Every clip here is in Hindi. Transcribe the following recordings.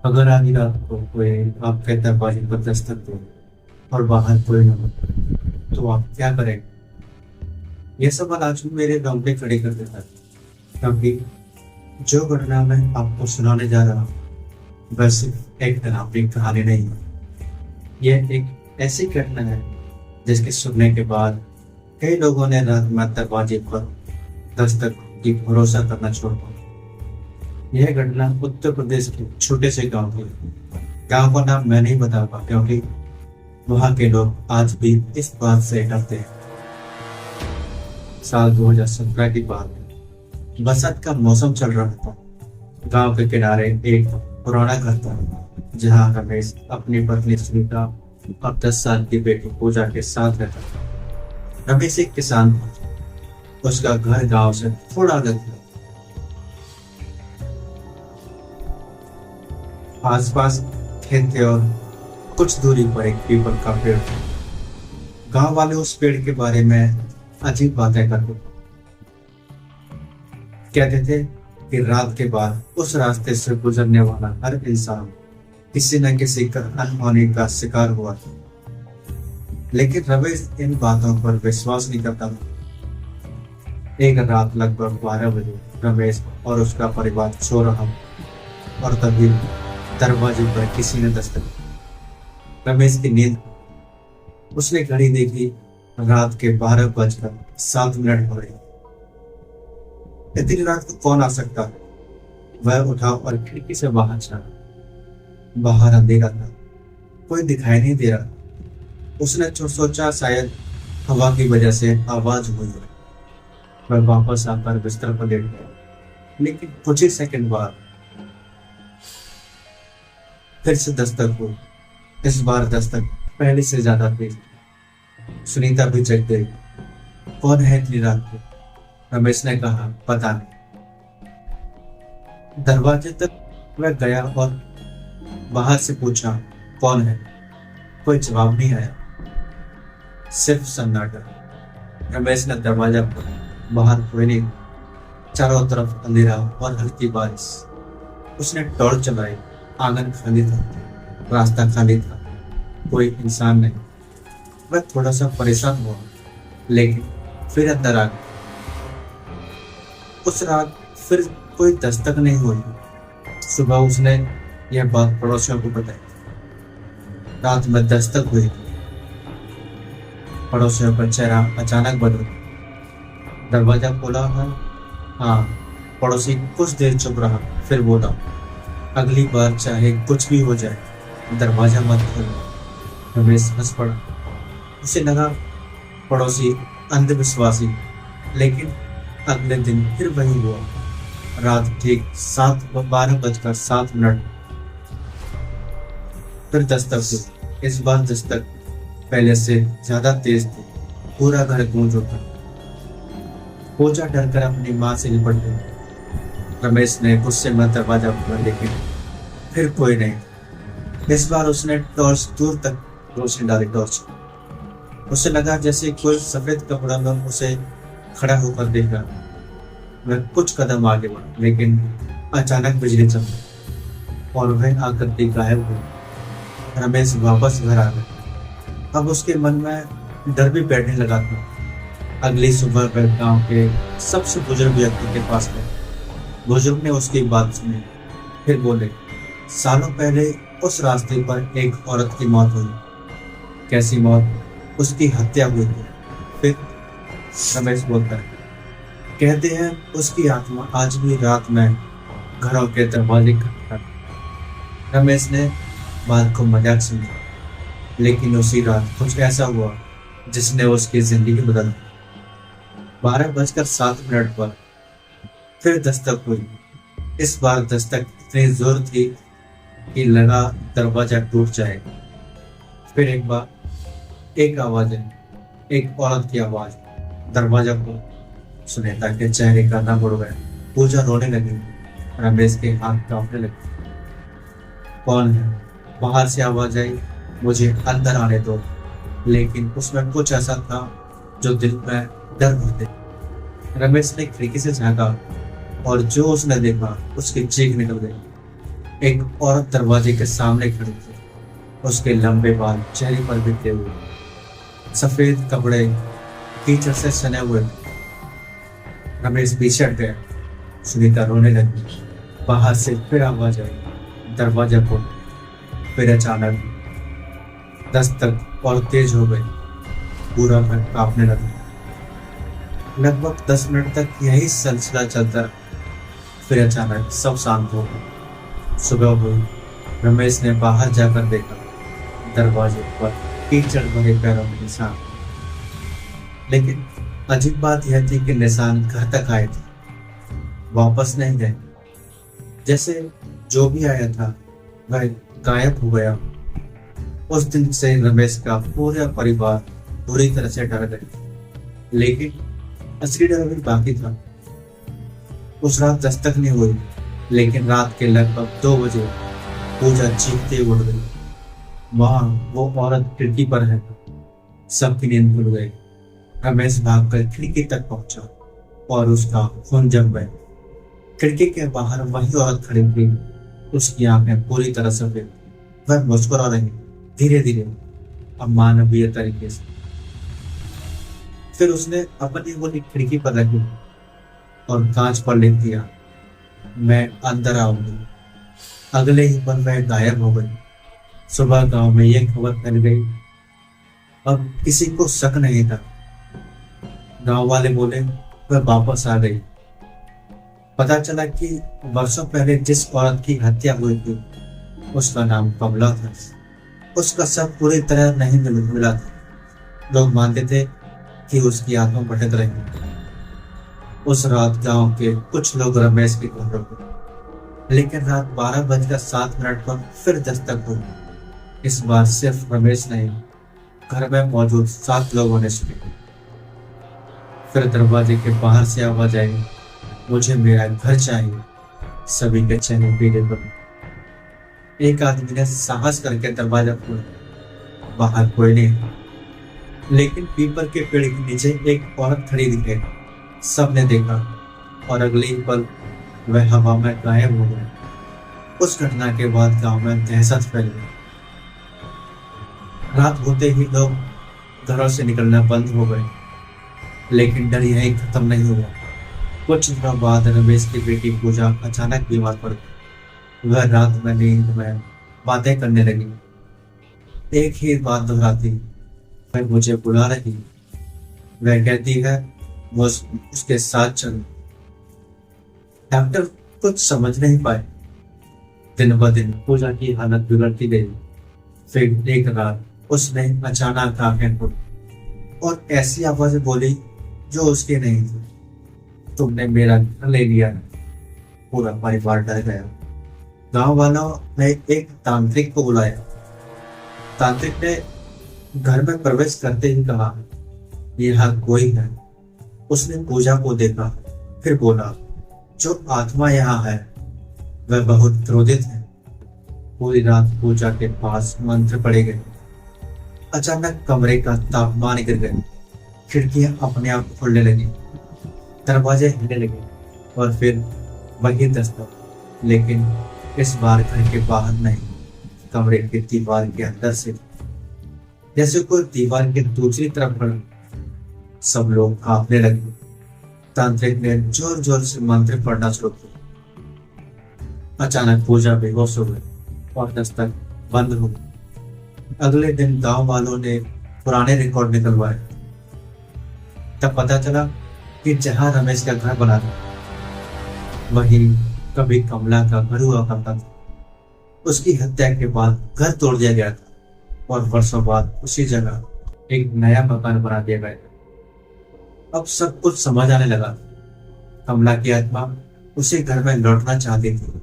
अगर आधी रात को कोई आपके दरवाजे पर दस्तक दे और बाहर कोई न हो, तो आप क्या करेंगे? यह सवाल आज भी मेरे रोंगटे खड़े कर देता है, क्योंकि जो घटना मैं आपको सुनाने जा रहा हूँ वह सिर्फ एक डरावनी कहानी नहीं है। यह एक ऐसी घटना है जिसके सुनने के बाद कई लोगों ने रात में दरवाजे पर दस्तक की भरोसा करना छोड़ दिया। यह घटना उत्तर प्रदेश के छोटे से गांव की है। गांव का नाम मैं नहीं बता पा, क्योंकि वहां के लोग आज भी इस बात से डरते हैं। साल 2017 की बात है। बरसात का मौसम चल रहा था। गांव के किनारे एक पुराना घर था, जहां रमेश अपनी पत्नी सुनीता और 10 साल की बेटी पूजा के साथ रहता था। रमेश एक किसान था। उसका घर गांव से थोड़ा अलग था। आसपास खेत थे और कुछ दूरी पर एक पीपल का पेड़ था। गांव वाले उस पेड़ के बारे में अजीब बातें करते थे। कहते थे कि रात के बाद उस रास्ते से गुजरने वाला हर इंसान किसी न किसी का अनहोनी का शिकार हुआ था। लेकिन रमेश इन बातों पर विश्वास नहीं करता था। एक रात लगभग 12 बजे रमेश और उसका परिवार सो रहा था और तभी दरवाजे पर किसी ने दस्तक दी। रमेश की नींद, उसने घड़ी देखी। रात के 12:07 हो रहे। इतनी रात को कौन आ सकता है? वह उठा और खिड़की से बाहर चला। बाहर अंधेरा था, कोई दिखाई नहीं दे रहा। उसने सोचा शायद हवा की वजह से आवाज हुई है। वह वापस आकर बिस्तर पर लेट गया, लेकिन कुछ ही सेकंड बाद फिर से दस्तक हुई। इस बार दस्तक पहले से ज्यादा तेज। सुनीता भी जग गई। कौन है इतनी रात को? रमेश ने कहा, पता नहीं। दरवाजे तक वह गया और बाहर से पूछा, कौन है? कोई जवाब नहीं आया, सिर्फ सन्नाटा। रमेश ने दरवाजा खोला। बाहर कोई नहीं। चारों तरफ अंधेरा और हल्की बारिश। उसने टॉर्च चलाई। आंगन खाली था, रास्ता खाली था, कोई इंसान नहीं। वह थोड़ा सा परेशान हुआ, लेकिन फिर अंदर आ गया। उस रात फिर कोई दस्तक नहीं हुई। सुबह उसने यह बात पड़ोसियों को बताई। रात में दस्तक हुई। पड़ोसियों का चेहरा अचानक बदल गया। दरवाजा खोला है? हाँ। पड़ोसी कुछ देर चुप रहा, फिर बोला, अगली बार चाहे कुछ भी हो जाए, दरवाजा मत खोलो। रमेश हंस पड़ा। उसे लगा पड़ोसी अंधविश्वासी, लेकिन अगले दिन फिर वही हुआ। रात ठीक 12:07 फिर दस्तक हुई। इस बार दस्तक पहले से ज्यादा तेज थी। पूरा घर गूंज उठा। पूजा डरकर अपनी माँ से लिपट गई। रमेश ने गुस्से में दरवाजा खोला, लेकिन फिर कोई नहीं। इस बार उसने टॉर्च दूर तक रोशनी डाली। टॉर्च, उसे लगा जैसे कोई सफेद कपड़ा में उसे खड़ा होकर देख रहा। वह कुछ कदम आगे बढ़ा, लेकिन अचानक बिजली चमकी और वह आकृति गायब हुई। रमेश वापस घर आ गया। अब उसके मन में डर भी बैठने लगा था। अगली सुबह वह गांव के सबसे बुजुर्ग व्यक्ति के पास गया। बुजुर्ग ने उसकी बात सुनी, फिर बोले, सालों पहले उस रास्ते पर एक औरत की मौत हुई। कैसी मौत? उसकी हत्या हुई थी। फिर रमेश बोलता है, कहते हैं उसकी आत्मा आज भी रात में घरों के दरवाजे खटखटाती। रमेश ने बात को मजाक समझा, लेकिन उसी रात कुछ ऐसा हुआ जिसने उसकी जिंदगी बदल दी। 12:07 पर फिर दस्तक हुई। इस बार दस्तक इतनी जोर थी कि लगा दरवाजा टूट जाएगा। फिर एक बार एक आवाज आई, एक औरत की आवाज। दरवाजा को सुनीता के चेहरे का रंग उड़ गया। पूजा रोने लगी। रमेश के हाथ कांपने लगे। कौन है? बाहर से आवाज आई, मुझे अंदर आने दो। लेकिन उसमें कुछ ऐसा था जो दिल में डर भर दे। रमेश ने खिड़की से झांका और जो उसने देखा उसकी चीख निकल गई। एक औरत दरवाजे के सामने खड़ी थी। उसके लंबे बाल चेहरे पर बिखरे हुए, सफेद कपड़े कीचड़ से सने हुए थे। रमेश पीछे हट गया। सुनीता रोने लगी। बाहर से फिर आवाज आई, दरवाजा खोलो। फिर अचानक दस्तक और तेज हो गई। पूरा घर कांपने लगा। लगभग 10 मिनट तक यही सिलसिला चलता रहा। फिर अचानक सब शांत हो गए। सुबह हुई। रमेश ने बाहर जाकर देखा, दरवाजे पर कीचड़ भरे पैरों के निशान। लेकिन अजीब बात यह थी कि निशान घर तक आए थे, वापस नहीं गए। जैसे जो भी आया था वह गायब हो गया। उस दिन से रमेश का पूरा परिवार बुरी तरह से डर गया। लेकिन असली डर भी बाकी था। उस रात दस्तक नहीं हुई, लेकिन रात के लगभग 2 बजे पूजा चीखते उड़ गई। वहां वो औरत खिड़की पर है। सबकी नींद खुल गई। रमेश भागकर खिड़की तक पहुंचा और उसका खून जम गया। खिड़की के बाहर वही औरत खड़ी थी। उसकी आंखें पूरी तरह सफेद। वह मुस्कुरा रही, धीरे धीरे, अब मानवीय तरीके से। फिर उसने अपनी उंगली खिड़की पर रखी और कांच पर लिख दिया, मैं अंदर आऊंगी। अगले ही पल वह गायब हो गई। सुबह गांव में यह खबर फैल गई। अब किसी को शक नहीं था। गांव वाले बोले वह वापस आ गई। पता चला कि वर्षों पहले जिस औरत की हत्या हुई थी उसका नाम कमला था। उसका शव पूरी तरह नहीं मिला था। लोग मानते थे कि उसकी आत्मा भटक रही। उस रात गांव के कुछ लोग रमेश के घर रुके, लेकिन रात 12:07 पर फिर दस्तक हुई। इस बार सिर्फ रमेश नहीं, घर में मौजूद 7 लोगों ने सुनी। फिर दरवाजे के बाहर से आवाज आई, मुझे मेरा घर चाहिए। सभी के चेहरे पीले पड़े। एक आदमी ने साहस करके दरवाजा खोला। बाहर कोई नहीं, लेकिन पीपल के पेड़ के नीचे एक औरत खड़ी दिखाई। सबने देखा और अगले ही पल वह हवा में गायब हो गई। उस घटना के बाद गांव में दहशत फैल गई। रात होते ही लोग घरों से निकलना बंद हो गए। लेकिन डर यही खत्म नहीं हुआ। कुछ दिनों बाद रमेश की बेटी पूजा अचानक बीमार पड़ गई। वह रात में नींद में बातें करने लगी। एक ही बात दोहराती, वह मुझे बुला रही। वह कहती है वो उसके साथ चल। डॉक्टर कुछ समझ नहीं पाए। दिन ब दिन पूजा की हालत बिगड़ती गई। फिर एक रात उसने अचानक आंखें खोली और ऐसी आवाज बोली जो उसकी नहीं थी, तुमने मेरा घर ले लिया। पूरा परिवार डर गया। गांव वालों ने एक तांत्रिक को बुलाया। तांत्रिक ने घर में प्रवेश करते ही कहा, यह कोई है। उसने पूजा को देखा, फिर बोला, जो आत्मा यहाँ है वह बहुत क्रोधित है। पूरी रात पूजा के पास मंत्र पड़े गए। अचानक कमरे का तापमान गिर गया। खिड़कियां अपने आप खुलने लगी, दरवाजे हिलने लगे और फिर वही दस्तक, लेकिन इस बार घर के बाहर नहीं, कमरे के दीवार के अंदर से, जैसे कोई दीवार के दूसरी तरफ बढ़ा। सब लोग कांपने लगे। तांत्रिक ने जोर जोर से मंत्र पढ़ना शुरू किया। अचानक पूजा बेहोश हो गई और दस्तक बंद हो गई। अगले दिन गांव वालों ने पुराने रिकॉर्ड निकलवाए। तब पता चला कि जहां रमेश का घर बना था वहीं कभी कमला का घर हुआ करता था। उसकी हत्या के बाद घर तोड़ दिया गया था और वर्षों बाद उसी जगह एक नया मकान बना दिया गया था। अब सब कुछ समझ आने लगा। कमला की आत्मा उसी घर में लौटना चाहती थी।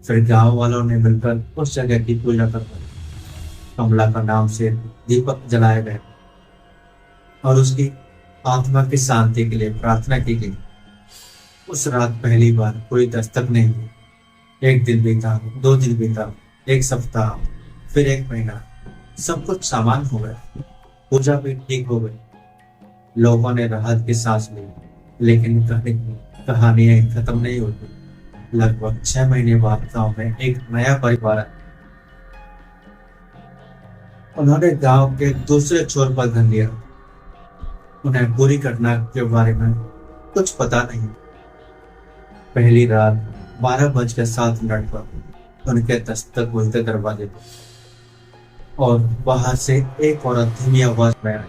फिर गांव वालों ने मिलकर उस जगह की पूजा करवाई। कमला का नाम से दीपक जलाया गया और उसकी आत्मा की शांति के लिए प्रार्थना की गई। उस रात पहली बार कोई दस्तक नहीं हुई। 1 दिन बीता, 2 दिन बीता, 1 सप्ताह, फिर 1 महीना। सब कुछ सामान्य हो गया। पूजा भी ठीक हो गई। लोगों ने राहत की सांस ली। लेकिन कहानियां खत्म नहीं होती। लगभग 6 महीने बाद गांव में एक नया परिवार आया। उन्होंने गांव के दूसरे छोर पर घर लिया। उन्हें पूरी घटना के बारे में कुछ पता नहीं। पहली रात 12:07 पर उनके दस्तक हुए थे दरवाजे पर, और बाहर से एक औरत धीमी आवाज में आई,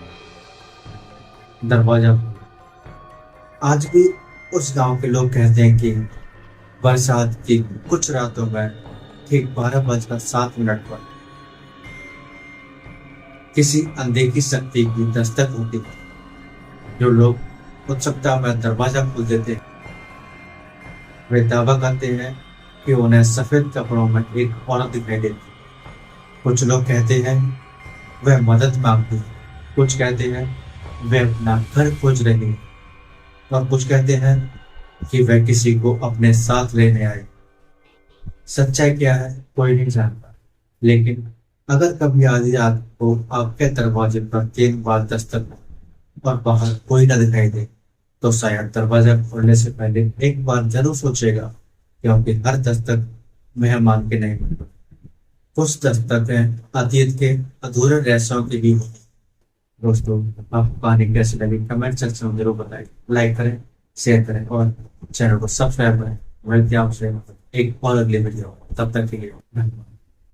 दरवाजा खोलो। आज भी उस गांव के लोग कहते हैं कि बरसात की कुछ रातों में ठीक 12:07 पर किसी अनदेखी शक्ति की दस्तक होती है। जो लोग उत्सुकता में दरवाजा खोल देते हैं, वे दावा करते हैं कि उन्हें सफेद कपड़ों में एक औरत दिखाई देती है। कुछ लोग कहते हैं वह मदद मांगती है, कुछ कहते हैं वे अपना घर खोज रही है, और कुछ कहते हैं कि वह किसी को अपने साथ लेने आए। सच्चाई क्या है कोई नहीं जानता, लेकिन अगर कभी आधी रात को आपके दरवाजे पर 3 बार दस्तक हो और बाहर कोई न दिखाई दे, तो शायद दरवाजा खोलने से पहले एक बार जरूर सोचेगा, क्योंकि हर दस्तक मेहमान के नहीं बनती। कुछ दस्तकें अतीत के अधूरे रहस्यों की भी होती। दोस्तों, आपको कहानी कैसी लगी कमेंट सेक्शन में जरूर बताएं। लाइक करें, शेयर करें और चैनल को सब्सक्राइब करें। मिलते हैं आपसे एक और अगले वीडियो। तब तक के लिए धन्यवाद।